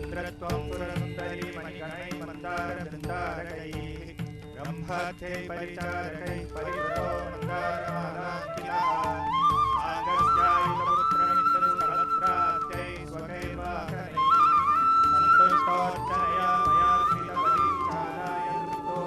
इंद्रत्वं सुरसुन्दरी मणिगणैः मन्दारवृन्दारकैः ब्रह्मर्थै परिचारकैः परिवृतो मन्दारमालाङ्कितः आगस्त्यायुधपुत्रमित्रसहस्राब्दैः स्वकैर्वाहनैः सन्तुष्टोऽर्चनया मया श्रितपरीक्षालाय वृतो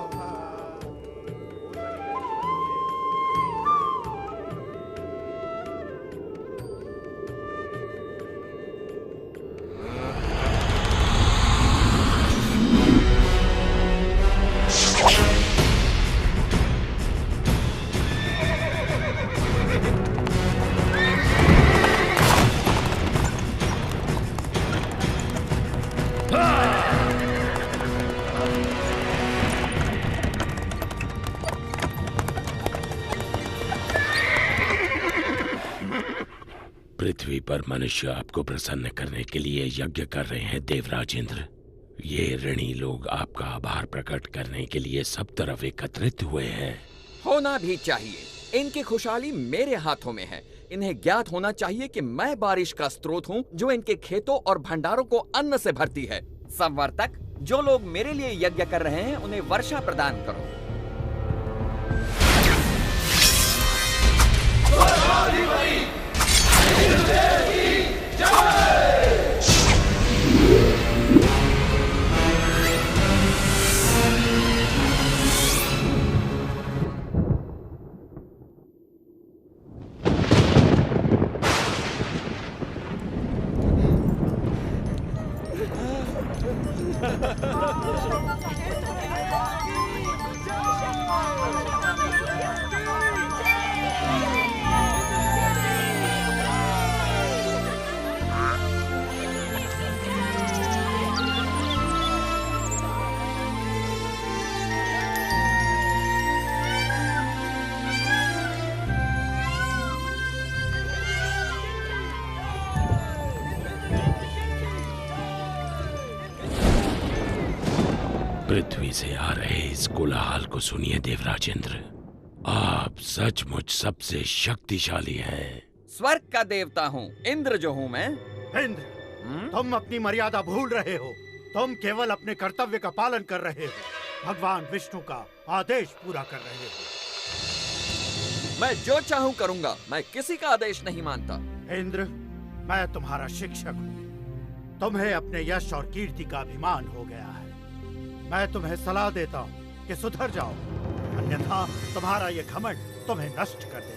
पृथ्वी पर मनुष्य आपको प्रसन्न करने के लिए यज्ञ कर रहे हैं देवराज इंद्र। ये ऋणी लोग आपका आभार प्रकट करने के लिए सब तरफ एकत्रित हुए हैं। होना भी चाहिए। इनकी खुशहाली मेरे हाथों में है। इन्हें ज्ञात होना चाहिए कि मैं बारिश का स्रोत हूँ जो इनके खेतों और भंडारों को अन्न से भरती है। संवर्तक, जो लोग मेरे लिए यज्ञ कर रहे हैं उन्हें वर्षा प्रदान करो। पृथ्वी से आ रहे इस कोलाहल को सुनिए देवराज इंद्र। आप सचमुच सबसे शक्तिशाली हैं। स्वर्ग का देवता हूँ, इंद्र जो हूँ मैं। इंद्र, तुम अपनी मर्यादा भूल रहे हो। तुम केवल अपने कर्तव्य का पालन कर रहे हो, भगवान विष्णु का आदेश पूरा कर रहे हो। मैं जो चाहूँ करूँगा, मैं किसी का आदेश नहीं मानता। इंद्र, मैं तुम्हारा शिक्षक हूँ। तुम्हें अपने यश और कीर्ति का अभिमान हो गया है। मैं तुम्हें सलाह देता हूँ कि सुधर जाओ, अन्यथा तुम्हारा ये घमंड तुम्हें नष्ट कर देगा।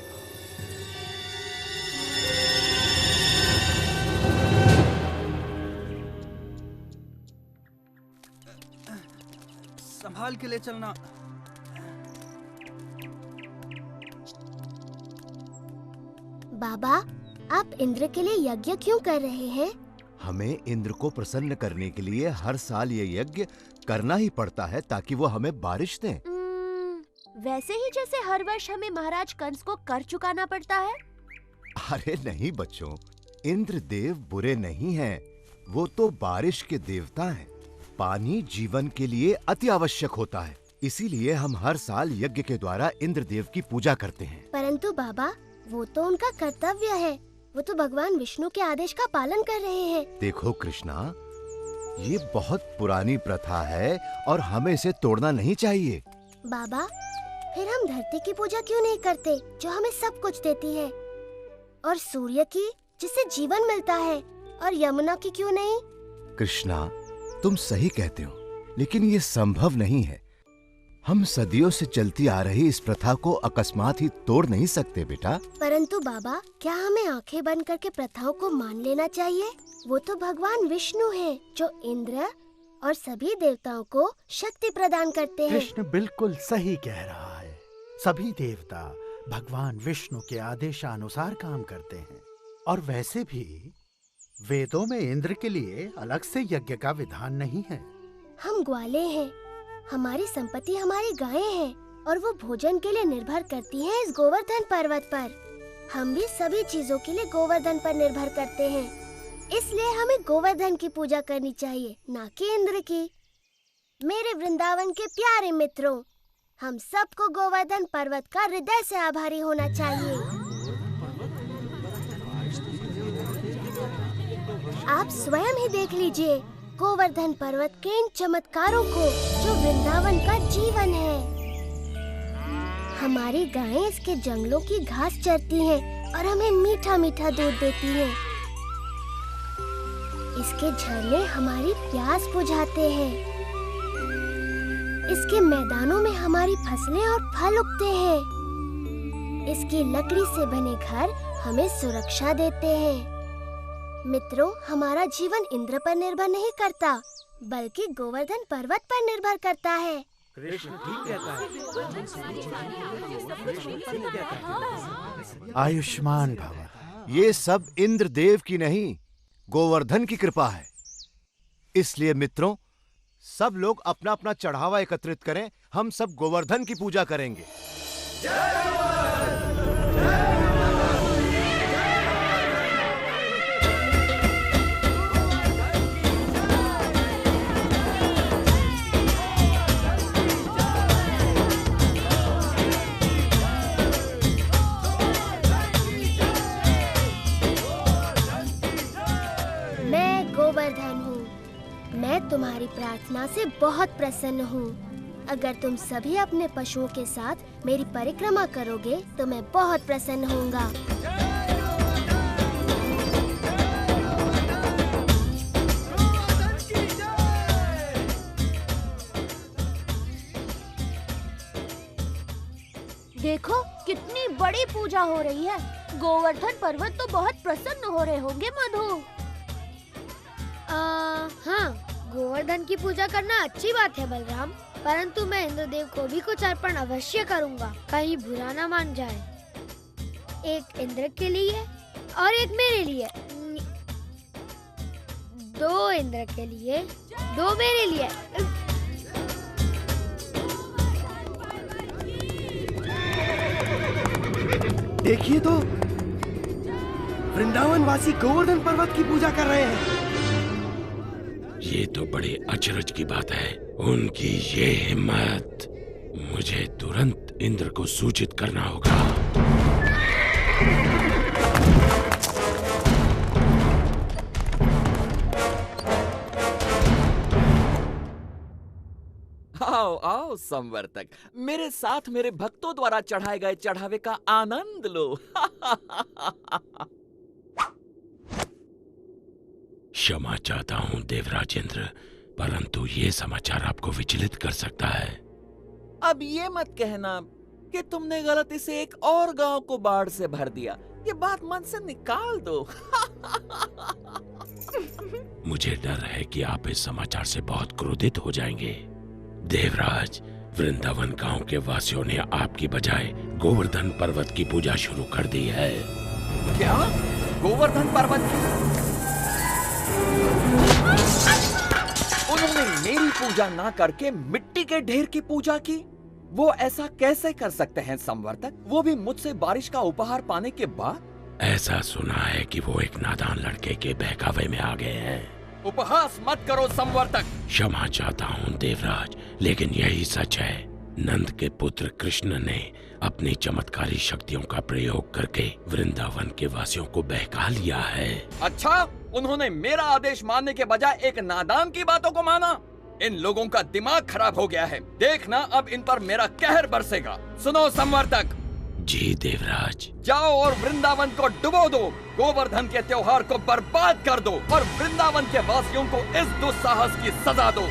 संभाल के ले चलना। बाबा, आप इंद्र के लिए यज्ञ क्यों कर रहे हैं? हमें इंद्र को प्रसन्न करने के लिए हर साल ये यज्ञ करना ही पड़ता है ताकि वो हमें बारिश दें। वैसे ही जैसे हर वर्ष हमें महाराज कंस को कर चुकाना पड़ता है। अरे नहीं बच्चों, इंद्र देव बुरे नहीं हैं। वो तो बारिश के देवता हैं। पानी जीवन के लिए अति आवश्यक होता है, इसीलिए हम हर साल यज्ञ के द्वारा इंद्र देव की पूजा करते हैं। परंतु बाबा, वो तो उनका कर्तव्य है। वो तो भगवान विष्णु के आदेश का पालन कर रहे हैं। देखो कृष्णा, ये बहुत पुरानी प्रथा है और हमें इसे तोड़ना नहीं चाहिए। बाबा, फिर हम धरती की पूजा क्यों नहीं करते जो हमें सब कुछ देती है, और सूर्य की जिससे जीवन मिलता है, और यमुना की क्यों नहीं? कृष्णा, तुम सही कहते हो, लेकिन ये संभव नहीं है। हम सदियों से चलती आ रही इस प्रथा को अकस्मात ही तोड़ नहीं सकते बेटा। परंतु बाबा, क्या हमें आंखें बंद करके प्रथाओं को मान लेना चाहिए? वो तो भगवान विष्णु हैं, जो इंद्र और सभी देवताओं को शक्ति प्रदान करते हैं। कृष्ण बिल्कुल सही कह रहा है। सभी देवता भगवान विष्णु के आदेशानुसार काम करते हैं। और वैसे भी वेदों में इंद्र के लिए अलग से यज्ञ का विधान नहीं है। हम ग्वाले हैं, हमारी संपत्ति हमारी गायें हैं, और वो भोजन के लिए निर्भर करती हैं इस गोवर्धन पर्वत पर। हम भी सभी चीजों के लिए गोवर्धन पर निर्भर करते हैं, इसलिए हमें गोवर्धन की पूजा करनी चाहिए, ना कि इंद्र की। मेरे वृंदावन के प्यारे मित्रों, हम सबको गोवर्धन पर्वत का हृदय से आभारी होना चाहिए। आप स्वयं ही देख लीजिए, गोवर्धन पर्वत के इन चमत्कारों को जो वृंदावन का जीवन है। हमारी गायें इसके जंगलों की घास चरती हैं और हमें मीठा मीठा दूध देती हैं। इसके झरने हमारी प्यास बुझाते हैं। इसके मैदानों में हमारी फसलें और फल उगते हैं। इसकी लकड़ी से बने घर हमें सुरक्षा देते हैं। मित्रों, हमारा जीवन इंद्र पर निर्भर नहीं करता, बल्कि गोवर्धन पर्वत पर निर्भर करता है। कृष्ण ठीक कहता है। आयुष्मान भव। ये सब इंद्रदेव की नहीं, गोवर्धन की कृपा है। इसलिए मित्रों, सब लोग अपना अपना चढ़ावा एकत्रित करें। हम सब गोवर्धन की पूजा करेंगे। मैं गोवर्धन हूँ। मैं तुम्हारी प्रार्थना से बहुत प्रसन्न हूँ। अगर तुम सभी अपने पशुओं के साथ मेरी परिक्रमा करोगे तो मैं बहुत प्रसन्न होऊंगा। देखो कितनी बड़ी पूजा हो रही है। गोवर्धन पर्वत तो बहुत प्रसन्न हो रहे होंगे मधु। हाँ, गोवर्धन की पूजा करना अच्छी बात है बलराम, परंतु मैं इंद्रदेव को भी कुछ अर्पण अवश्य करूँगा, कहीं बुरा न मान जाए। एक इंद्र के लिए और एक मेरे लिए। 2 इंद्र के लिए, 2 मेरे लिए। देखिए तो, वृंदावन वासी गोवर्धन पर्वत की पूजा कर रहे हैं। ये तो बड़े अचरज की बात है। उनकी ये हिम्मत! मुझे तुरंत इंद्र को सूचित करना होगा। आओ आओ संवर्तक, मेरे साथ मेरे भक्तों द्वारा चढ़ाए गए चढ़ावे का आनंद लो। क्षमा चाहता हूँ देवराजेंद्र, परंतु ये समाचार आपको विचलित कर सकता है। अब ये मत कहना कि तुमने गलती से एक और गांव को बाढ़ से भर दिया। ये बात मन से निकाल दो। मुझे डर है कि आप इस समाचार से बहुत क्रोधित हो जाएंगे। देवराज, वृंदावन गांव के वासियों ने आपकी बजाय गोवर्धन पर्वत की पूजा शुरू कर दी है। क्या? गोवर्धन पर्वत की? उन्होंने मेरी पूजा ना करके मिट्टी के ढेर की पूजा की। वो ऐसा कैसे कर सकते हैं संवर्तक, वो भी मुझसे बारिश का उपहार पाने के बाद? ऐसा सुना है कि वो एक नादान लड़के के बहकावे में आ गए हैं। उपहास मत करो संवर्तक। क्षमा चाहता हूँ देवराज, लेकिन यही सच है। नंद के पुत्र कृष्ण ने अपनी चमत्कारी शक्तियों का प्रयोग करके वृंदावन के वासियों को बहका लिया है। अच्छा, उन्होंने मेरा आदेश मानने के बजाय एक नादान की बातों को माना। इन लोगों का दिमाग खराब हो गया है। देखना अब इन पर मेरा कहर बरसेगा। सुनो संवर्तक। जी देवराज। जाओ और वृंदावन को डुबो दो, गोवर्धन के त्योहार को बर्बाद कर दो और वृंदावन के वासियों को इस दुस्साहस की सजा दो।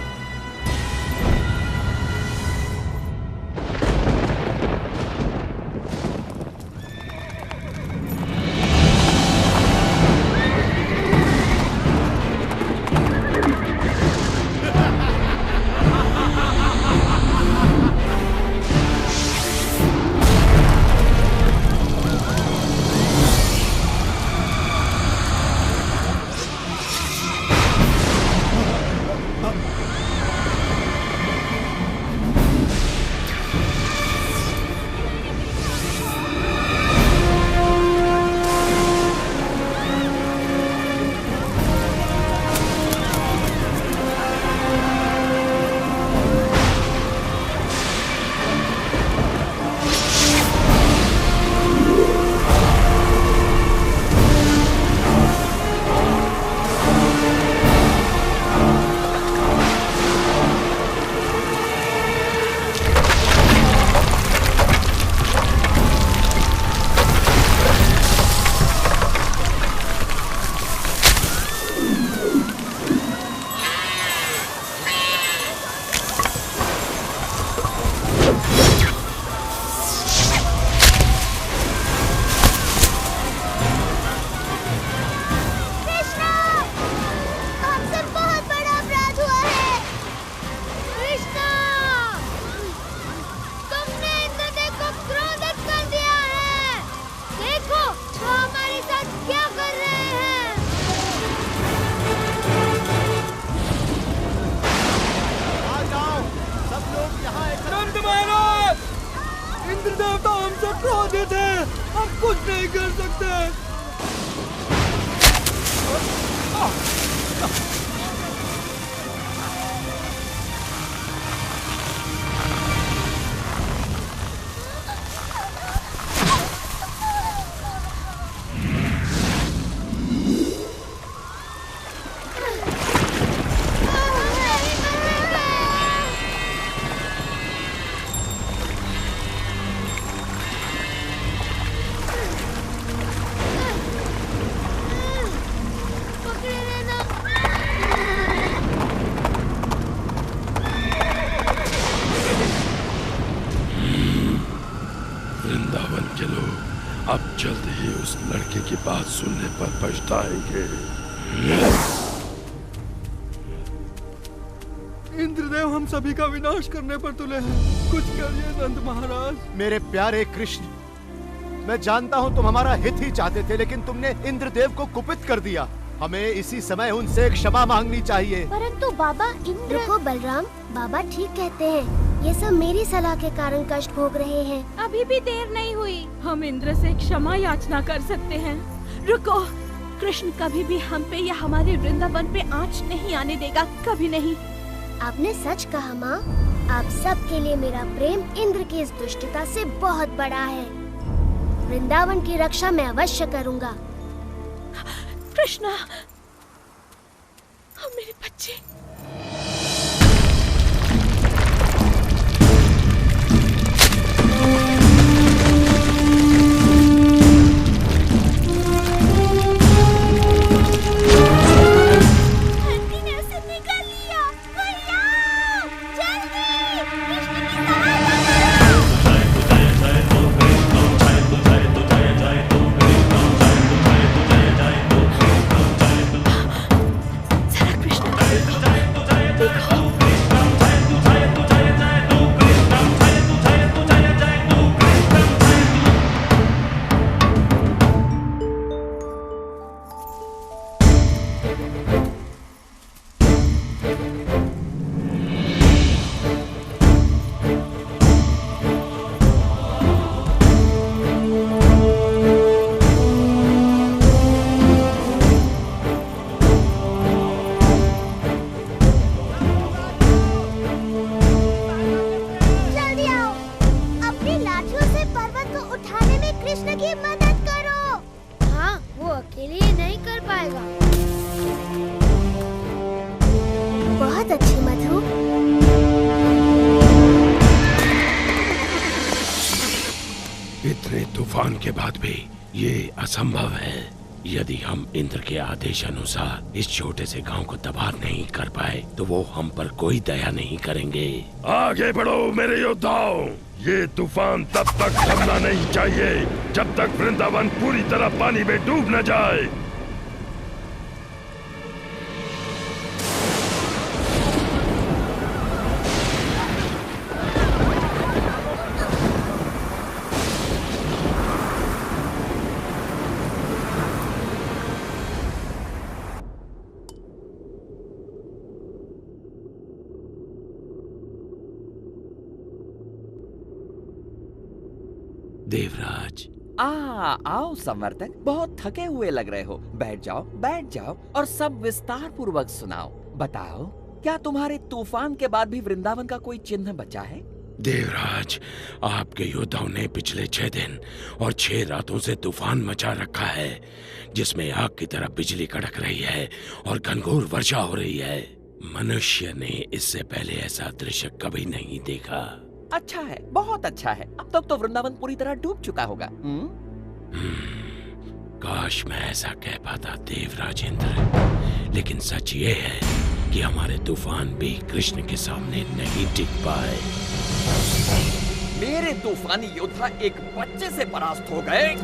कुछ नहीं कर सकते। वृंदावन के लोग अब जल्द ही उस लड़के की बात सुनने पर पछताएंगे। इंद्रदेव हम सभी का विनाश करने पर तुले हैं। कुछ करिए नंद महाराज। मेरे प्यारे कृष्ण, मैं जानता हूँ तुम हमारा हित ही चाहते थे, लेकिन तुमने इंद्रदेव को कुपित कर दिया। हमें इसी समय उनसे क्षमा मांगनी चाहिए। परंतु बाबा इंद्र। रुको बलराम, बाबा ठीक कहते हैं। ये सब मेरी सलाह के कारण कष्ट भोग रहे हैं। अभी भी देर नहीं हुई, हम इंद्र से क्षमा याचना कर सकते हैं। रुको, कृष्ण कभी भी हम पे या हमारे वृंदावन पे आंच नहीं आने देगा, कभी नहीं। आपने सच कहा माँ। आप सब के लिए मेरा प्रेम इंद्र की इस दुष्टता से बहुत बड़ा है। वृंदावन की रक्षा मैं अवश्य करूँगा। कृष्णा, मेरे बच्चे। इतने तूफान के बाद भी ये असंभव है। यदि हम इंद्र के आदेश अनुसार इस छोटे से गांव को तबाह नहीं कर पाए तो वो हम पर कोई दया नहीं करेंगे। आगे बढ़ो मेरे योद्धाओं, ये तूफान तब तक थमना नहीं चाहिए जब तक वृंदावन पूरी तरह पानी में डूब न जाए। देवराज, आओ संवर्तक, बहुत थके हुए लग रहे हो। बैठ जाओ और सब विस्तार पूर्वक सुनाओ। बताओ, क्या तुम्हारे तूफान के बाद भी वृंदावन का कोई चिन्ह बचा है? देवराज, आपके योद्धाओं ने पिछले 6 दिन और 6 रातों से तूफान मचा रखा है, जिसमें आग की तरह बिजली कड़क रही है और घनघोर वर्षा हो रही है। मनुष्य ने इससे पहले ऐसा दृश्य कभी नहीं देखा। अच्छा है, बहुत अच्छा है। अब तक तो वृंदावन पूरी तरह डूब चुका होगा। काश मैं ऐसा कह पाता देवराज इंद्र, लेकिन सच ये है कि हमारे तूफान भी कृष्ण के सामने नहीं टिक पाए। मेरे तूफानी योद्धा एक बच्चे से परास्त हो गए।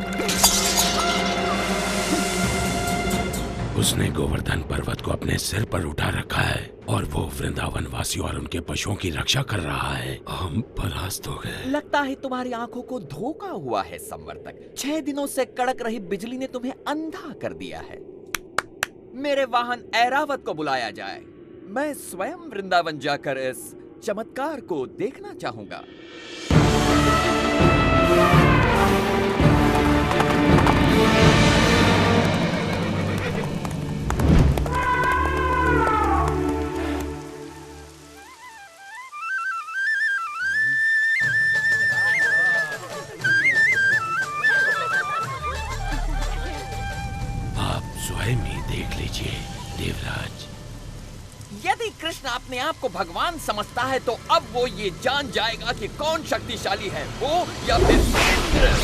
उसने गोवर्धन पर्वत को अपने सिर पर उठा रखा है और वो वृंदावन वासियों और उनके पशुओं की रक्षा कर रहा है। हम परास्त हो गए। लगता है तुम्हारी आंखों को धोखा हुआ है संवर्तक। 6 दिनों से कड़क रही बिजली ने तुम्हें अंधा कर दिया है। मेरे वाहन ऐरावत को बुलाया जाए। मैं स्वयं वृंदावन जाकर इस चमत्कार को देखना चाहूंगा। स्वयं ही देख लीजिए देवराज। यदि कृष्ण अपने आप को भगवान समझता है तो अब वो ये जान जाएगा कि कौन शक्तिशाली है, वो या फिर इंद्र।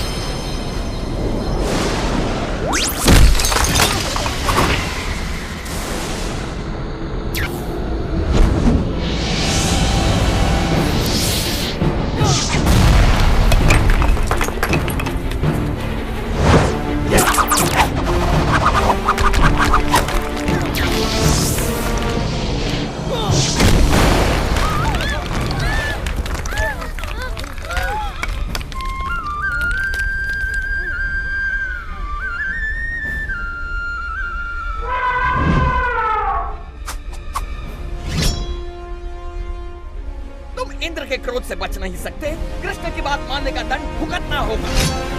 इंद्र के क्रोध से बच नहीं सकते। कृष्ण की बात मानने का दंड भुगतना होगा।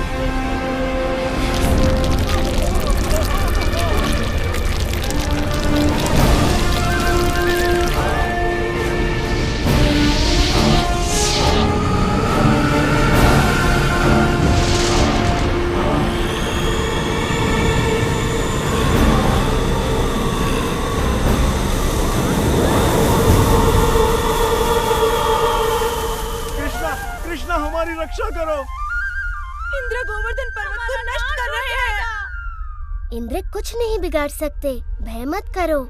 हमारी रक्षा करो। इंद्र गोवर्धन पर्वत को नष्ट कर रहे हैं। इंद्र कुछ नहीं बिगाड़ सकते, भय मत करो।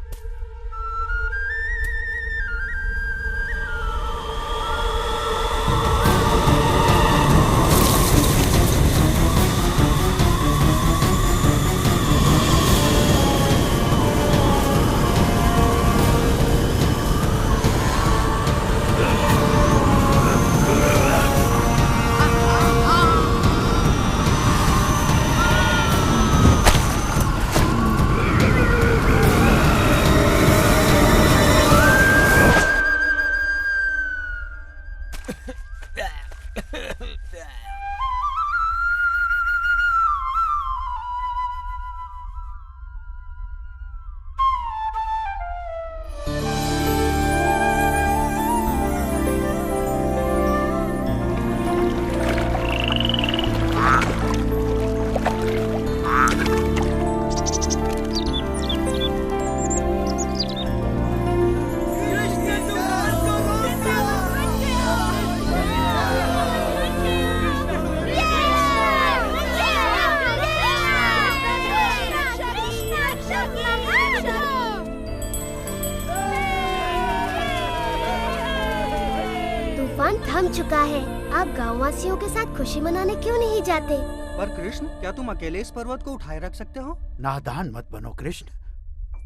तूफान थम चुका है। आप गाँव वासियों के साथ खुशी मनाने क्यों नहीं जाते? पर कृष्ण, क्या तुम अकेले इस पर्वत को उठाए रख सकते हो? नादान मत बनो कृष्ण,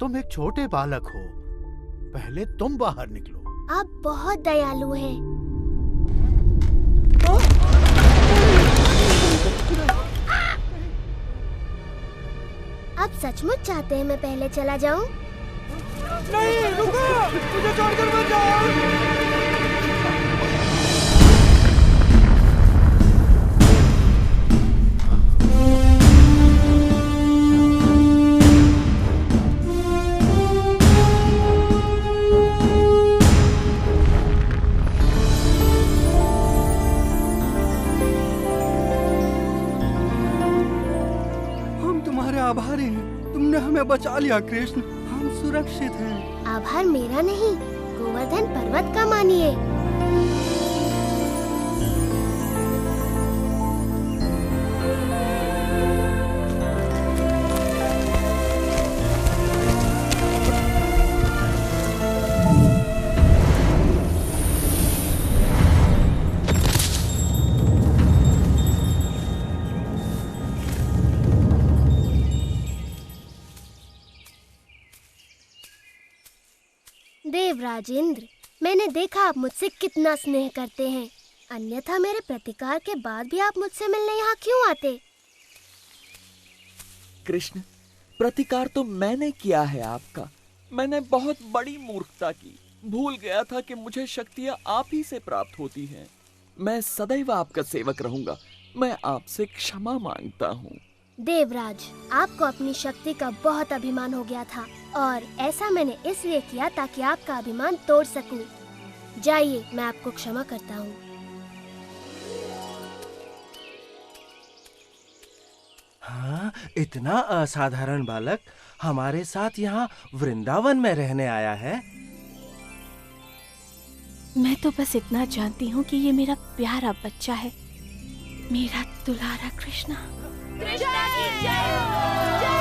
तुम एक छोटे बालक हो। पहले तुम बाहर निकलो। आप बहुत दयालु हैं। आप सचमुच चाहते हैं मैं पहले चला जाऊं? नहीं, रुको! मुझे छोड़कर मत जाओ! आभारी हैं। तुमने हमें बचा लिया कृष्ण, हम सुरक्षित हैं। आभार मेरा नहीं, गोवर्धन पर्वत का मानिए। देवराज इंद्र, मैंने देखा आप मुझसे कितना स्नेह करते हैं। अन्यथा मेरे प्रतिकार के बाद भी आप मुझसे मिलने यहाँ क्यों आते? कृष्ण, प्रतिकार तो मैंने किया है आपका। मैंने बहुत बड़ी मूर्खता की। भूल गया था कि मुझे शक्तियाँ आप ही से प्राप्त होती हैं। मैं सदैव आपका सेवक रहूंगा। मैं आपसे क्षमा मांगता हूँ। देवराज, आपको अपनी शक्ति का बहुत अभिमान हो गया था और ऐसा मैंने इसलिए किया ताकि आपका अभिमान तोड़ सकूं। जाइए, मैं आपको क्षमा करता हूँ। हाँ, इतना असाधारण बालक हमारे साथ यहाँ वृंदावन में रहने आया है। मैं तो बस इतना जानती हूँ कि ये मेरा प्यारा बच्चा है, मेरा दुलारा कृष्णा। कृष्णा की जय हो, जय